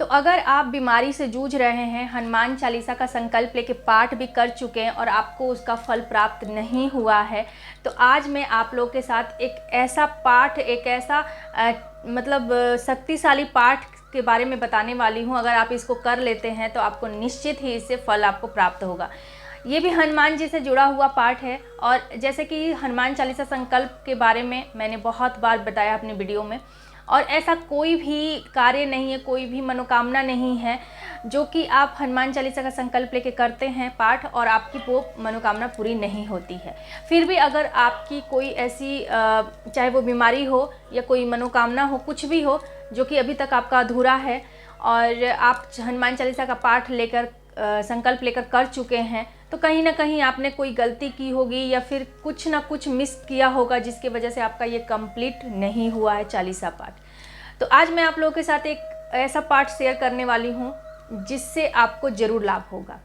अगर आप बीमारी से जूझ रहे हैं, हनुमान चालीसा का संकल्प लेके पाठ भी कर चुके हैं और आपको उसका फल प्राप्त नहीं हुआ है, तो आज मैं आप लोगों के साथ एक ऐसा पाठ, एक ऐसा शक्तिशाली पाठ के बारे में बताने वाली हूँ। अगर आप इसको कर लेते हैं तो आपको निश्चित ही इससे फल आपको प्राप्त होगा। ये भी हनुमान जी से जुड़ा हुआ पाठ है। और जैसे कि हनुमान चालीसा संकल्प के बारे में मैंने बहुत बार बताया अपनी वीडियो में, और ऐसा कोई भी कार्य नहीं है, कोई भी मनोकामना नहीं है जो कि आप हनुमान चालीसा का संकल्प लेके करते हैं पाठ और आपकी वो मनोकामना पूरी नहीं होती है। फिर भी अगर आपकी कोई ऐसी चाहे वो बीमारी हो या कोई मनोकामना हो, कुछ भी हो जो कि अभी तक आपका अधूरा है और आप हनुमान चालीसा का पाठ लेकर संकल्प लेकर कर चुके हैं, तो कहीं ना कहीं आपने कोई गलती की होगी या फिर कुछ ना कुछ मिस किया होगा जिसकी वजह से आपका ये कंप्लीट नहीं हुआ है चालीसा पाठ। तो आज मैं आप लोगों के साथ एक ऐसा पाठ शेयर करने वाली हूँ जिससे आपको ज़रूर लाभ होगा।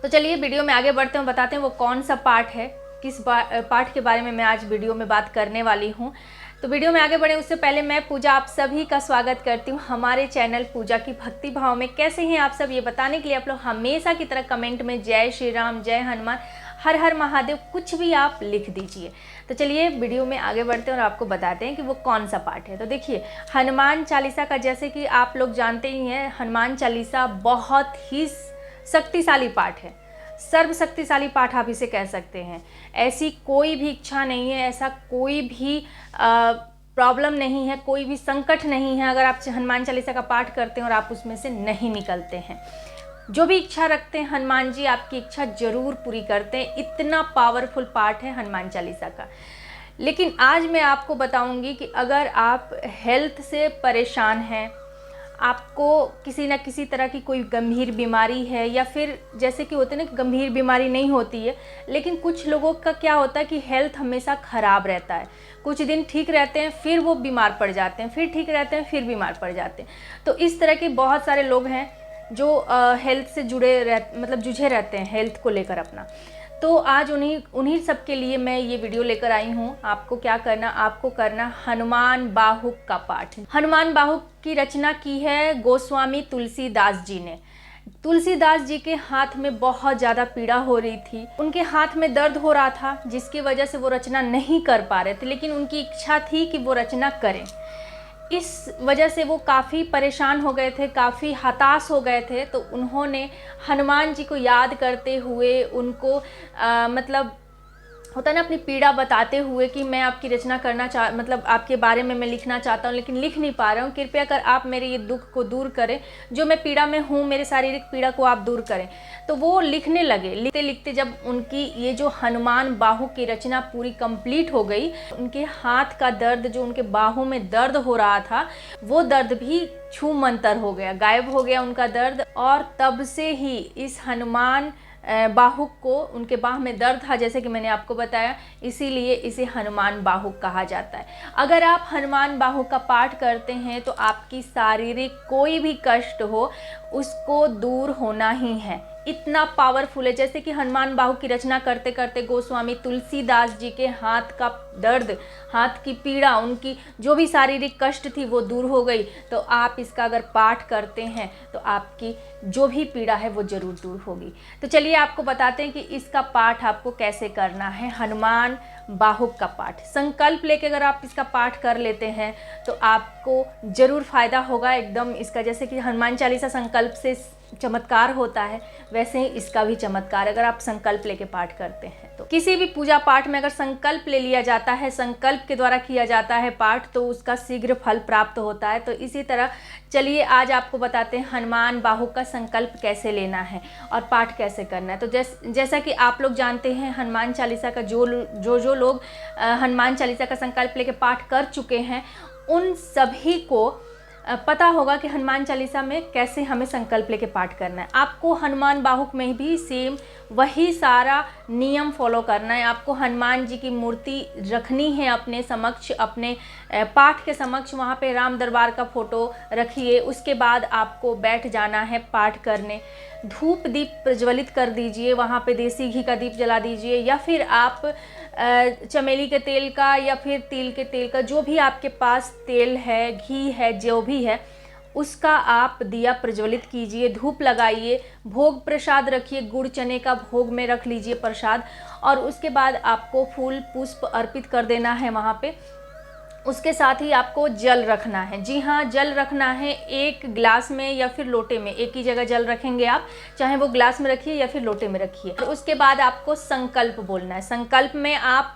तो चलिए वीडियो में आगे बढ़ते हैं, बताते हैं वो कौन सा पाठ है, किस पाठ के बारे में मैं आज वीडियो में बात करने वाली हूँ। तो वीडियो में आगे बढ़े उससे पहले मैं पूजा आप सभी का स्वागत करती हूँ हमारे चैनल पूजा की भक्ति भाव में। कैसे हैं आप सब, ये बताने के लिए आप लोग हमेशा की तरह कमेंट में जय श्री राम, जय हनुमान, हर हर महादेव कुछ भी आप लिख दीजिए। तो चलिए वीडियो में आगे बढ़ते हैं और आपको बताते हैं कि वो कौन सा पाठ है। तो देखिए, हनुमान चालीसा का, जैसे कि आप लोग जानते ही हैं, हनुमान चालीसा बहुत ही शक्तिशाली पाठ है, सर्वशक्तिशाली पाठ आप इसे कह सकते हैं। ऐसी कोई भी इच्छा नहीं है, ऐसा कोई भी प्रॉब्लम नहीं है, कोई भी संकट नहीं है अगर आप हनुमान चालीसा का पाठ करते हैं और आप उसमें से नहीं निकलते हैं। जो भी इच्छा रखते हैं हनुमान जी आपकी इच्छा जरूर पूरी करते हैं। इतना पावरफुल पाठ है हनुमान चालीसा का। लेकिन आज मैं आपको बताऊंगी कि अगर आप हेल्थ से परेशान हैं, आपको किसी न किसी तरह की कोई गंभीर बीमारी है, या फिर जैसे कि होते हैं ना, गंभीर बीमारी नहीं होती है लेकिन कुछ लोगों का क्या होता है कि हेल्थ हमेशा ख़राब रहता है, कुछ दिन ठीक रहते हैं फिर वो बीमार पड़ जाते हैं, फिर ठीक रहते हैं फिर बीमार पड़ जाते हैं। तो इस तरह के बहुत सारे लोग हैं जो हेल्थ से जूझे रहते हैं हेल्थ को लेकर अपना। तो आज उन्हीं सब के लिए मैं ये वीडियो लेकर आई हूँ। आपको क्या करना, आपको करना हनुमान बाहुक का पाठ। हनुमान बाहुक की रचना की है गोस्वामी तुलसीदास जी ने। तुलसीदास जी के हाथ में बहुत ज़्यादा पीड़ा हो रही थी, उनके हाथ में दर्द हो रहा था जिसकी वजह से वो रचना नहीं कर पा रहे थे, लेकिन उनकी इच्छा थी कि वो रचना करें। इस वजह से वो काफ़ी परेशान हो गए थे, काफ़ी हताश हो गए थे। तो उन्होंने हनुमान जी को याद करते हुए उनको होता है ना, अपनी पीड़ा बताते हुए कि मैं आपकी रचना करना आपके बारे में मैं लिखना चाहता हूँ लेकिन लिख नहीं पा रहा हूँ, कृपया कर आप मेरे ये दुख को दूर करें, जो मैं पीड़ा में हूँ, मेरे शारीरिक पीड़ा को आप दूर करें। तो वो लिखने लगे। लिखते लिखते जब उनकी ये जो हनुमान बाहु की रचना पूरी कंप्लीट हो गई, उनके हाथ का दर्द, जो उनके बाहों में दर्द हो रहा था, वो दर्द भी छू मंतर हो गया, गायब हो गया उनका दर्द। और तब से ही इस हनुमान बाहुक को, उनके बाह में दर्द था जैसे कि मैंने आपको बताया, इसीलिए इसे हनुमान बाहुक कहा जाता है। अगर आप हनुमान बाहुक का पाठ करते हैं तो आपकी शारीरिक कोई भी कष्ट हो उसको दूर होना ही है। इतना पावरफुल है। जैसे कि हनुमान बाहुक की रचना करते करते गोस्वामी तुलसीदास जी के हाथ का दर्द, हाथ की पीड़ा, उनकी जो भी शारीरिक कष्ट थी वो दूर हो गई। तो आप इसका अगर पाठ करते हैं तो आपकी जो भी पीड़ा है वो जरूर दूर होगी। तो चलिए आपको बताते हैं कि इसका पाठ आपको कैसे करना है। हनुमान बाहुक का पाठ संकल्प लेके अगर आप इसका पाठ कर लेते हैं तो आपको जरूर फायदा होगा एकदम इसका। जैसे कि हनुमान चालीसा संकल्प से चमत्कार होता है, वैसे ही इसका भी चमत्कार अगर आप संकल्प लेके पाठ करते हैं। तो किसी भी पूजा पाठ में अगर संकल्प ले लिया जाता है, संकल्प के द्वारा किया जाता है पाठ, तो उसका शीघ्र फल प्राप्त होता है। तो इसी तरह चलिए आज आपको बताते हैं हनुमान बाहुक का संकल्प कैसे लेना है और पाठ कैसे करना है। तो जैसा कि आप लोग जानते हैं, हनुमान चालीसा का जो लोग हनुमान चालीसा का संकल्प लेके पाठ कर चुके हैं उन सभी को पता होगा कि हनुमान चालीसा में कैसे हमें संकल्प लेके पाठ करना है। आपको हनुमान बाहुक में भी सेम वही सारा नियम फॉलो करना है। आपको हनुमान जी की मूर्ति रखनी है अपने समक्ष, अपने पाठ के समक्ष। वहाँ पे राम दरबार का फोटो रखिए। उसके बाद आपको बैठ जाना है पाठ करने। धूप दीप प्रज्वलित कर दीजिए, वहाँ पे देसी घी का दीप जला दीजिए, या फिर आप चमेली के तेल का या फिर तिल के तेल का, जो भी आपके पास तेल है, घी है, जो भी है, उसका आप दिया प्रज्वलित कीजिए, धूप लगाइए, भोग प्रसाद रखिए, गुड़ चने का भोग में रख लीजिए प्रसाद, और उसके बाद आपको फूल पुष्प अर्पित कर देना है वहाँ पे। उसके साथ ही आपको जल रखना है। जी हाँ, जल रखना है एक गिलास में या फिर लोटे में, एक ही जगह जल रखेंगे आप, चाहे वो गिलास में रखिए या फिर लोटे में रखिए। और उसके बाद आपको संकल्प बोलना है। संकल्प में आप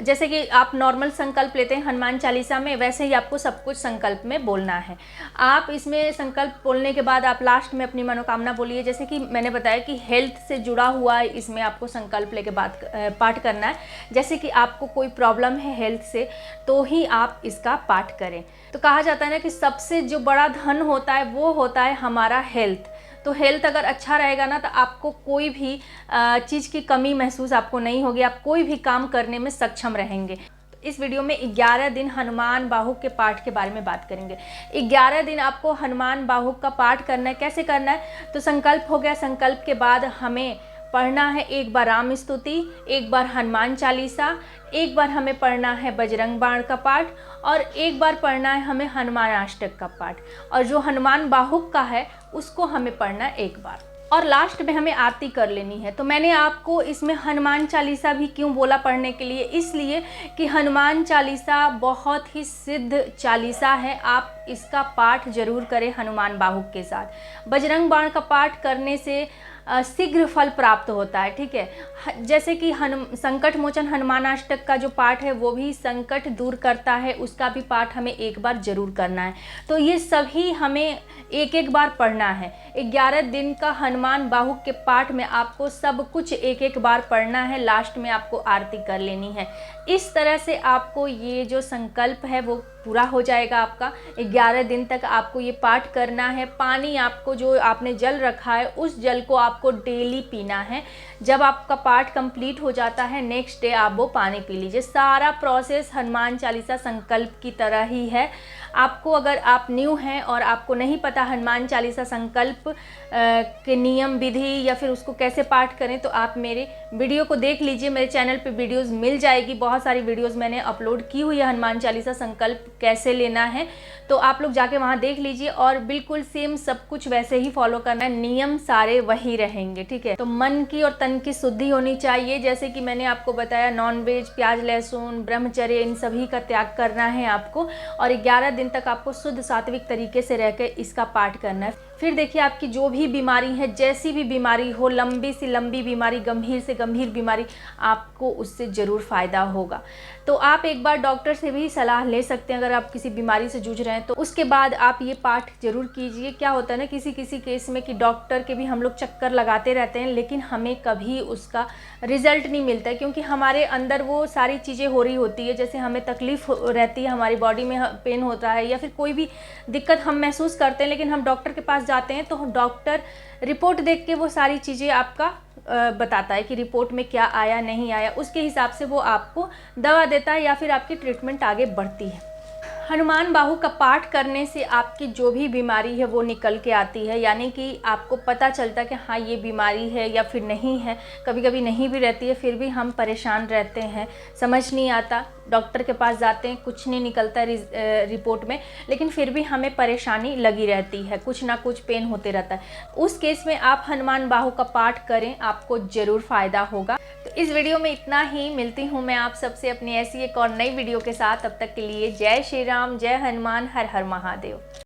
जैसे कि आप नॉर्मल संकल्प लेते हैं हनुमान चालीसा में, वैसे ही आपको सब कुछ संकल्प में बोलना है। आप इसमें संकल्प बोलने के बाद आप लास्ट में अपनी मनोकामना बोलिए। जैसे कि मैंने बताया कि हेल्थ से जुड़ा हुआ इसमें आपको संकल्प लेके पाठ करना है। जैसे कि आपको कोई प्रॉब्लम है हेल्थ से, तो ही आप इसका पाठ करें। तो कहा जाता है ना कि सबसे जो बड़ा धन होता है वो होता है हमारा हेल्थ। तो हेल्थ अगर अच्छा रहेगा ना, तो आपको कोई भी चीज़ की कमी महसूस आपको नहीं होगी, आप कोई भी काम करने में सक्षम रहेंगे। इस वीडियो में 11 दिन हनुमान बाहुक के पाठ के बारे में बात करेंगे। 11 दिन आपको हनुमान बाहुक का पाठ करना है। कैसे करना है? तो संकल्प हो गया, संकल्प के बाद हमें पढ़ना है एक बार राम स्तुति, एक बार हनुमान चालीसा, एक बार हमें पढ़ना है बजरंग बाण का पाठ, और एक बार पढ़ना है हमें हनुमान अष्टक का पाठ, और जो हनुमान बाहुक का है उसको हमें पढ़ना है एक बार, और लास्ट में हमें आरती कर लेनी है। तो मैंने आपको इसमें हनुमान चालीसा भी क्यों बोला पढ़ने के लिए, इसलिए कि हनुमान चालीसा बहुत ही सिद्ध चालीसा है। आप इसका पाठ जरूर करें हनुमान बाहुक के साथ। बजरंग बाण का पाठ करने से शीघ्र फल प्राप्त होता है, ठीक है। जैसे कि संकट मोचन हनुमानाष्टक का जो पाठ है वो भी संकट दूर करता है, उसका भी पाठ हमें एक बार जरूर करना है। तो ये सभी हमें एक एक बार पढ़ना है। 11 दिन का हनुमान बाहुक के पाठ में आपको सब कुछ एक एक बार पढ़ना है, लास्ट में आपको आरती कर लेनी है। इस तरह से आपको ये जो संकल्प है वो पूरा हो जाएगा आपका। 11 दिन तक आपको ये पाठ करना है। पानी आपको, जो आपने जल रखा है उस जल को आपको डेली पीना है। जब आपका पाठ कंप्लीट हो जाता है नेक्स्ट डे आप वो पानी पी लीजिए। सारा प्रोसेस हनुमान चालीसा संकल्प की तरह ही है। आपको, अगर आप न्यू हैं और आपको नहीं पता हनुमान चालीसा संकल्प के नियम विधि या फिर उसको कैसे पाठ करें, तो आप मेरे वीडियो को देख लीजिए। मेरे चैनल पे वीडियोस मिल जाएगी, बहुत सारी वीडियोस मैंने अपलोड की हुई है हनुमान चालीसा संकल्प कैसे लेना है, तो आप लोग जाके वहाँ देख लीजिए। और बिल्कुल सेम सब कुछ वैसे ही फॉलो करना है, नियम सारे वही रहेंगे, ठीक है। तो मन की और तन की शुद्धि होनी चाहिए। जैसे कि मैंने आपको बताया, नॉनवेज, प्याज लहसुन, ब्रह्मचर्य, इन सभी का त्याग करना है आपको, और 11 दिन तक आपको शुद्ध सात्विक तरीके से रहकर इसका पाठ करना है। फिर देखिए, आपकी जो भी बीमारी है, जैसी भी बीमारी हो, लंबी से लंबी बीमारी, गंभीर से गंभीर बीमारी, आपको उससे ज़रूर फ़ायदा होगा। तो आप एक बार डॉक्टर से भी सलाह ले सकते हैं अगर आप किसी बीमारी से जूझ रहे हैं। तो उसके बाद आप ये पाठ जरूर कीजिए। क्या होता है ना, किसी किसी केस में कि डॉक्टर के भी हम लोग चक्कर लगाते रहते हैं, लेकिन हमें कभी उसका रिजल्ट नहीं मिलता है, क्योंकि हमारे अंदर वो सारी चीज़ें हो रही होती है। जैसे हमें तकलीफ़ रहती है, हमारी बॉडी में पेन होता है या फिर कोई भी दिक्कत हम महसूस करते हैं, लेकिन हम डॉक्टर के पास जाते हैं तो डॉक्टर रिपोर्ट देख के वो सारी चीज़ें आपका बताता है कि रिपोर्ट में क्या आया नहीं आया, उसके हिसाब से वो आपको दवा देता है या फिर आपकी ट्रीटमेंट आगे बढ़ती है। हनुमान बाहु का पाठ करने से आपकी जो भी बीमारी है वो निकल के आती है, यानी कि आपको पता चलता है कि हाँ ये बीमारी है या फिर नहीं है। कभी कभी नहीं भी रहती है, फिर भी हम परेशान रहते हैं, समझ नहीं आता, डॉक्टर के पास जाते हैं, कुछ नहीं निकलता रिपोर्ट में, लेकिन फिर भी हमें परेशानी लगी रहती है, कुछ ना कुछ पेन होते रहता है। उस केस में आप हनुमान बाहु का पाठ करें, आपको ज़रूर फ़ायदा होगा। तो इस वीडियो में इतना ही। मिलती हूँ मैं आप सबसे अपनी ऐसी एक और नई वीडियो के साथ। तब तक के लिए जय श्री राम, जय हनुमान, हर हर महादेव।